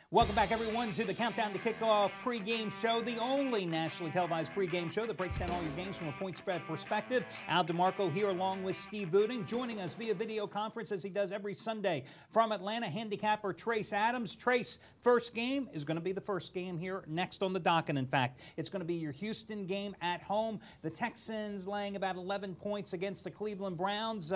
Welcome back, everyone, to the Countdown to Kickoff pregame show, the only nationally televised pregame show that breaks down all your games from a point spread perspective. Al DeMarco here along with Steve Budin, joining us via video conference as he does every Sunday from Atlanta, handicapper Trace Adams. Trace, first game is going to be the first game here next on the docket, in fact. It's going to be your Houston game at home. The Texans laying about 11 points against the Cleveland Browns.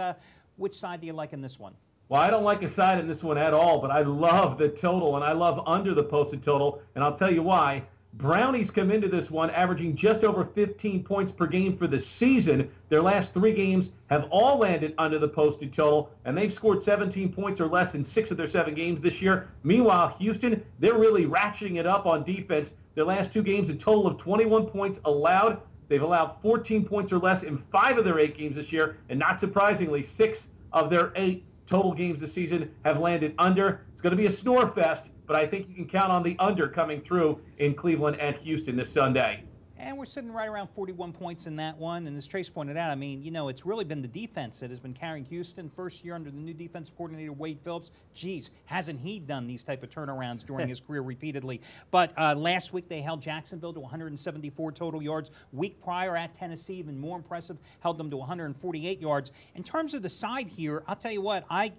Which side do you like in this one? Well, I don't like a side in this one at all, but I love the total, and I love under the posted total, and I'll tell you why. Brownies come into this one averaging just over 15 points per game for the season. Their last 3 games have all landed under the posted total, and they've scored 17 points or less in 6 of their 7 games this year. Meanwhile, Houston, they're really ratcheting it up on defense. Their last 2 games, a total of 21 points allowed. They've allowed 14 points or less in 5 of their 8 games this year, and not surprisingly, 6 of their 8 total games this season have landed under. It's going to be a snore fest, but I think you can count on the under coming through in Cleveland and Houston this Sunday. And we're sitting right around 41 points in that one. And as Trace pointed out, I mean, you know, it's really been the defense that has been carrying Houston. First year under the new defensive coordinator, Wade Phillips. Geez, hasn't he done these type of turnarounds during his career repeatedly? But last week they held Jacksonville to 174 total yards. Week prior at Tennessee, even more impressive, held them to 148 yards. In terms of the side here, I'll tell you what, I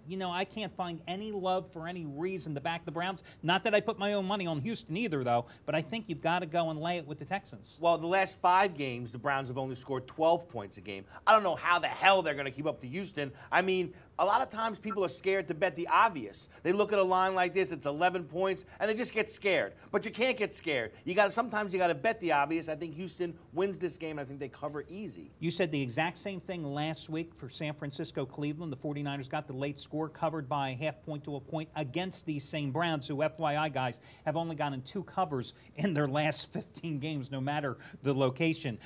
can't find any love for any reason to back the Browns. Not that I put my own money on Houston either, though, but I think you've got to go and lay it with the Texans. Well, the last 5 games, the Browns have only scored 12 points a game. I don't know how the hell they're going to keep up to Houston. I mean, a lot of times people are scared to bet the obvious. They look at a line like this, it's 11 points, and they just get scared. But you can't get scared. Sometimes you got to bet the obvious. I think Houston wins this game, and I think they cover easy. You said the exact same thing last week for San Francisco, Cleveland. The 49ers got the late score covered by a half point to a point against these same Browns, who, FYI, guys, have only gotten 2 covers in their last 15 games, no matter the location.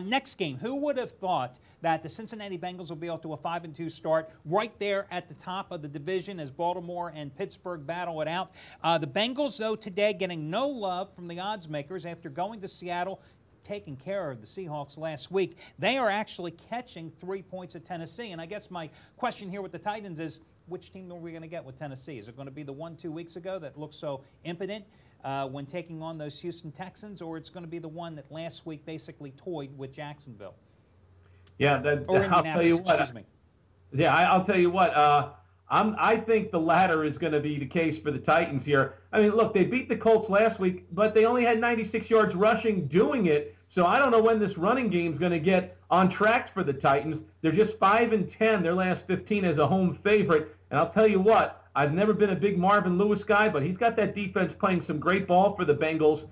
Next game, who would have thought that the Cincinnati Bengals will be off to a 5-2 start right there at the top of the division as Baltimore and Pittsburgh battle it out. The Bengals, though, today getting no love from the odds makers after going to Seattle, taking care of the Seahawks last week. They are actually catching 3 points at Tennessee. And I guess my question here with the Titans is, which team are we going to get with Tennessee? Is it going to be the one 2 weeks ago that looked so impotent when taking on those Houston Texans, or it's going to be the one that last week basically toyed with Jacksonville? Yeah, I'll tell you what. Excuse me. Yeah, I'll tell you what. I think the latter is going to be the case for the Titans here. I mean, look, they beat the Colts last week, but they only had 96 yards rushing doing it. So I don't know when this running game is going to get on track for the Titans. They're just 5-10 their last 15 as a home favorite. And I'll tell you what, I've never been a big Marvin Lewis guy, but he's got that defense playing some great ball for the Bengals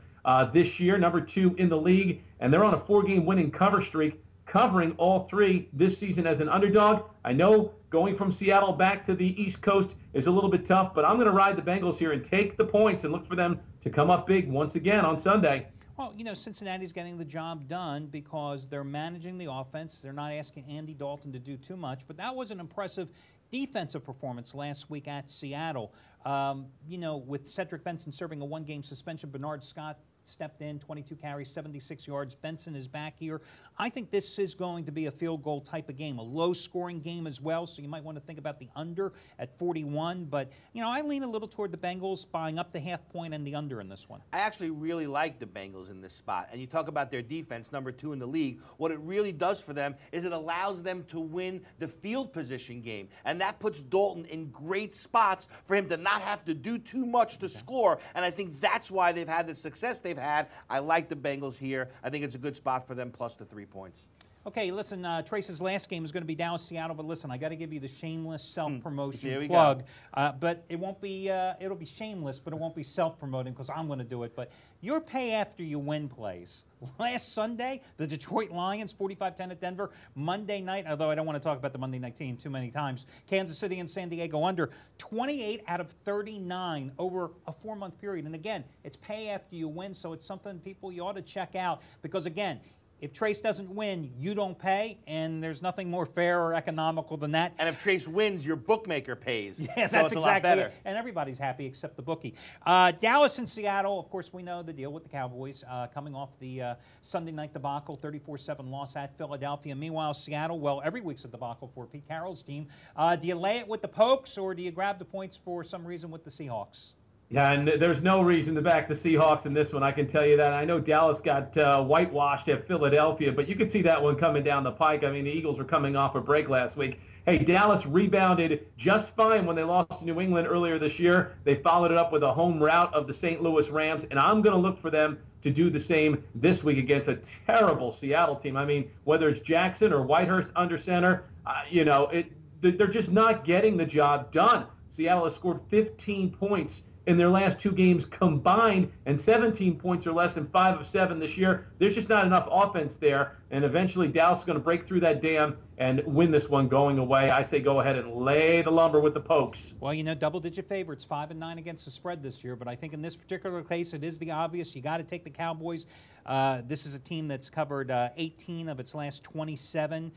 this year, number 2 in the league. And they're on a 4-game winning cover streak, covering all 3 this season as an underdog. I know going from Seattle back to the East Coast is a little bit tough, but I'm going to ride the Bengals here and take the points and look for them to come up big once again on Sunday. Well, you know, Cincinnati's getting the job done because they're managing the offense. They're not asking Andy Dalton to do too much, but that was an impressive defensive performance last week at Seattle. You know, with Cedric Benson serving a 1-game suspension, Bernard Scott stepped in, 22 carries, 76 yards. Benson is back here. I think this is going to be a field goal type of game, a low-scoring game as well, so you might want to think about the under at 41. But, you know, I lean a little toward the Bengals, buying up the half point and the under in this one. I actually really like the Bengals in this spot. And you talk about their defense, number 2 in the league. What it really does for them is it allows them to win the field position game. And that puts Dalton in great spots for him to not have to do too much to score. And I think that's why they've had the success they've had. I like the Bengals here. I think it's a good spot for them, plus the 3 points. Okay, listen, Trace's last game is going to be Dallas-Seattle, but listen, I got to give you the shameless self-promotion plug. But it won't be, it'll be shameless, but it won't be self-promoting because I'm going to do it. But your pay after you win plays. Last Sunday, the Detroit Lions, 45-10 at Denver. Monday night, although I don't want to talk about the Monday night team too many times, Kansas City and San Diego under 28 out of 39 over a 4-month period. And again, it's pay after you win, so it's something people you ought to check out because, again, if Trace doesn't win, you don't pay, and there's nothing more fair or economical than that. And if Trace wins, your bookmaker pays. Yeah, so that's it's exactly a lot better. And everybody's happy except the bookie. Dallas and Seattle, of course, we know the deal with the Cowboys coming off the Sunday night debacle, 34-7 loss at Philadelphia. Meanwhile, Seattle, well, every week's a debacle for Pete Carroll's team. Do you lay it with the Pokes, or do you grab the points for some reason with the Seahawks? Yeah, and there's no reason to back the Seahawks in this one. I can tell you that. I know Dallas got whitewashed at Philadelphia, but you could see that one coming down the pike. I mean, the Eagles were coming off a break last week. Hey, Dallas rebounded just fine when they lost to New England earlier this year. They followed it up with a home rout of the St. Louis Rams, and I'm going to look for them to do the same this week against a terrible Seattle team. I mean, whether it's Jackson or Whitehurst under center, they're just not getting the job done. Seattle has scored 15 points in their last 2 games combined, and 17 points or less in 5 of 7 this year. There's just not enough offense there, and eventually Dallas is going to break through that dam and win this one going away. I say go ahead and lay the lumber with the Pokes. Well, you know, double-digit favorites, 5-9 against the spread this year, but I think in this particular case, it is the obvious. You got to take the Cowboys. This is a team that's covered 18 of its last 27.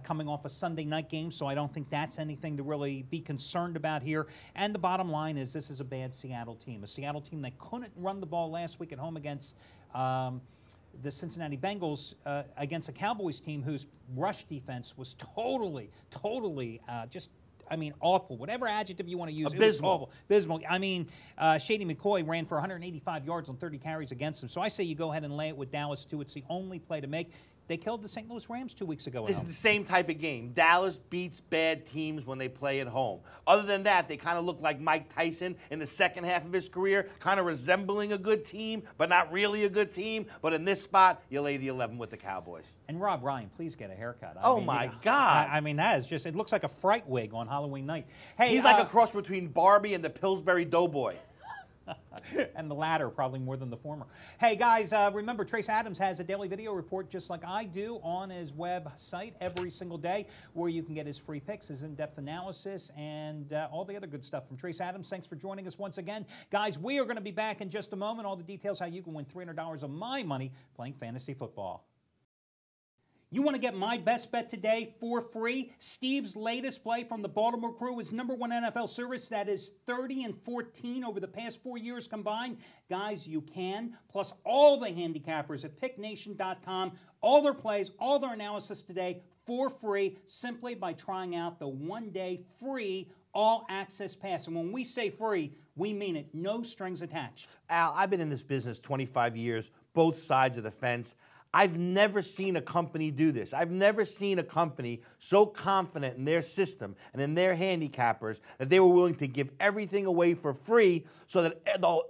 Coming off a Sunday night game, so I don't think that's anything to really be concerned about here. And the bottom line is this is a bad Seattle team, a Seattle team that couldn't run the ball last week at home against the Cincinnati Bengals, against a Cowboys team whose rush defense was totally just, I mean, awful. Whatever adjective you want to use, abysmal. It was awful. Abysmal. I mean, Shady McCoy ran for 185 yards on 30 carries against them. So I say you go ahead and lay it with Dallas, too. It's the only play to make. They killed the St. Louis Rams 2 weeks ago. This is the same type of game. Dallas beats bad teams when they play at home. Other than that, they kind of look like Mike Tyson in the second half of his career, kind of resembling a good team, but not really a good team. But in this spot, you lay the 11 with the Cowboys. And Rob Ryan, please get a haircut. Oh, my God. I mean, that is just, it looks like a fright wig on Halloween night. Hey, he's like a cross between Barbie and the Pillsbury Doughboy. And the latter, probably more than the former. Hey, guys, remember, Trace Adams has a daily video report just like I do on his website every single day where you can get his free picks, his in-depth analysis, and all the other good stuff from Trace Adams. Thanks for joining us once again. Guys, we are going to be back in just a moment. All the details how you can win $300 of my money playing fantasy football. You want to get my best bet today for free? Steve's latest play from the Baltimore Crew is #1 NFL service. That is 30-14 over the past 4 years combined. Guys, you can. Plus all the handicappers at picknation.com. All their plays, all their analysis today for free simply by trying out the 1-day free all-access pass. And when we say free, we mean it. No strings attached. Al, I've been in this business 25 years, both sides of the fence. I've never seen a company do this. I've never seen a company so confident in their system and in their handicappers that they were willing to give everything away for free so that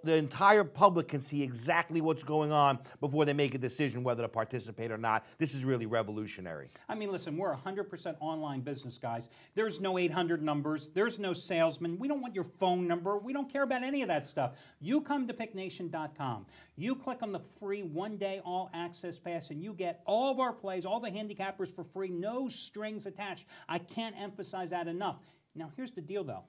the entire public can see exactly what's going on before they make a decision whether to participate or not. This is really revolutionary. I mean, listen, we're 100% online business, guys. There's no 800 numbers. There's no salesman. We don't want your phone number. We don't care about any of that stuff. You come to picknation.com. You click on the free 1-day all-access pass, and you get all of our plays, all the handicappers for free, no strings attached. I can't emphasize that enough. Now, here's the deal, though.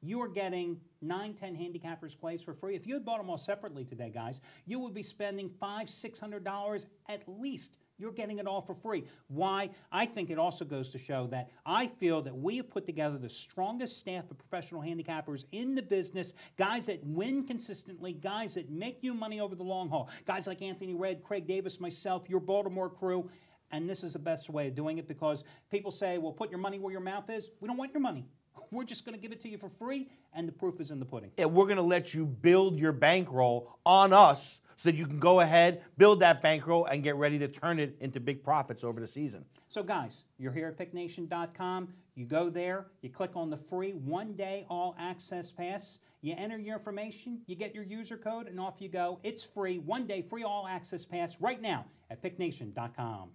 You are getting 9-10 handicappers plays for free. If you had bought them all separately today, guys, you would be spending $500-600 at least. You're getting it all for free. Why? I think it also goes to show that I feel that we have put together the strongest staff of professional handicappers in the business, guys that win consistently, guys that make you money over the long haul, guys like Anthony Red, Craig Davis, myself, your Baltimore Crew. And this is the best way of doing it because people say, well, put your money where your mouth is. We don't want your money. We're just going to give it to you for free, and the proof is in the pudding. Yeah, we're going to let you build your bankroll on us so that you can go ahead, build that bankroll, and get ready to turn it into big profits over the season. So, guys, you're here at picknation.com. You go there, you click on the free 1-day all-access pass. You enter your information, you get your user code, and off you go. It's free, 1-day free all-access pass right now at picknation.com.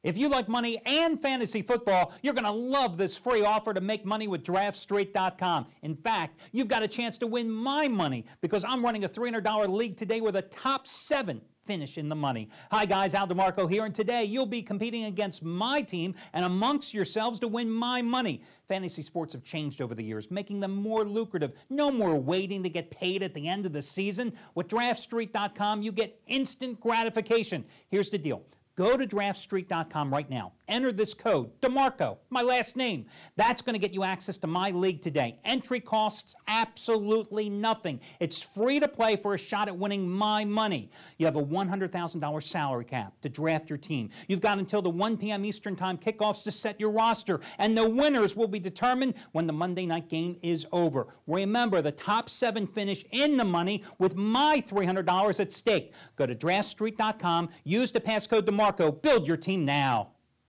If you like money and fantasy football, you're going to love this free offer to make money with DraftStreet.com. In fact, you've got a chance to win my money because I'm running a $300 league today where the top 7 finish in the money. Hi guys, Al DeMarco here, and today you'll be competing against my team and amongst yourselves to win my money. Fantasy sports have changed over the years, making them more lucrative. No more waiting to get paid at the end of the season. With DraftStreet.com, you get instant gratification. Here's the deal. Go to draftstreet.com right now. Enter this code, DeMarco, my last name. That's going to get you access to my league today. Entry costs absolutely nothing. It's free to play for a shot at winning my money. You have a $100,000 salary cap to draft your team. You've got until the 1 p.m. Eastern Time kickoffs to set your roster, and the winners will be determined when the Monday night game is over. Remember, the top 7 finish in the money with my $300 at stake. Go to draftstreet.com, use the passcode DeMarco, build your team now.